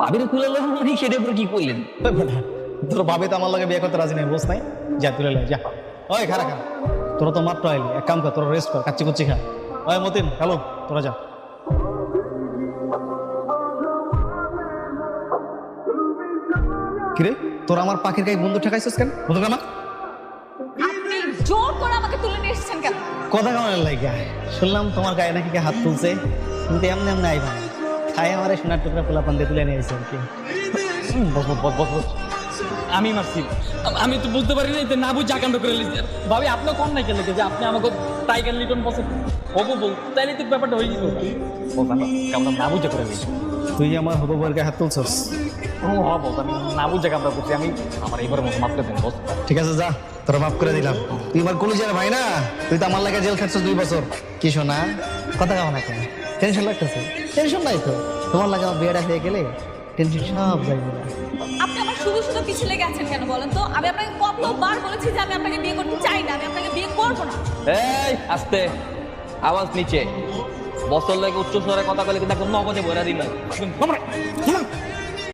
ভাবির তুলে লো মানে সেটার উপরে কি করলেন? তোর ভাবি তো আমার লগে বিয়ে করতে রাজি নাই, বুঝ নাই? যা তুলে লে যা। ওই খারা খা, তোরা তো মাত্র আইলি, এক কাম কর, তোরা রেস্ট কর, কাচ্চি কুচ্চি খা। ওই মতিন হ্যালো, তোরা যা। কিরে তোরা আমার পাখির গায়ে বন্ধু ঠেকাইছিস কেন? বন্ধু কেন? আপনি জোর করে আমাকে তুলে নিয়ে এসেছেন কেন? কথা কেমন লাগে? শুনলাম তোমার গায়ে নাকি কে হাত তুলছে, কিন্তু এমনি এমনি আইবা খাই আমার সোনার টুকরা পোলা পান্ডে তুলে নিয়ে এসেছে আর কি। বস বস বস বস, আমি মারছি। আমি তো বুঝতে পারি না, এতে না বুঝে আকান্ত করে লিখছি। ভাবি আপনি কম নাই কেন যে আপনি আমাকে টাইগার লিটন বসে হবো বল, তাইলে তো ব্যাপারটা হয়ে যেত। বস আমরা কেমন না বুঝে করে লিখছি। তুই আমার হবু বউয়ের গায়ে হাত তুলছস? ও হ্যাঁ বস, আমি না বুঝে কামটা করছি। আমি আমার এইবারের মতো মাফ করে দেন বস। ঠিক আছে যা, তোরা মাফ করে দিলাম। তুই আমার কলিজার ভাই না, তুই তো আমার লাগে জেল খাটছিস 2 বছর। কি শোনা কথা কেমন কেন? টেনশন লাগতেছে? টেনশন নাই তো, তোমার লাগে আমার বিয়েটা হয়ে গেলে টেনশন সব যাইবে না। আপনি আমার শুধু শুধু পিছু লেগে আছেন কেন বলেন তো? আমি আপনাকে কতবার বলেছি যে আমি আপনাকে বিয়ে করতে চাই না, আমি আপনাকে বিয়ে করবো না। এই আস্তে, আওয়াজ নিচে। বছর লাগে উচ্চ স্বরে কথা বলে কিন্তু একদম নগদে বইরা দিবেন।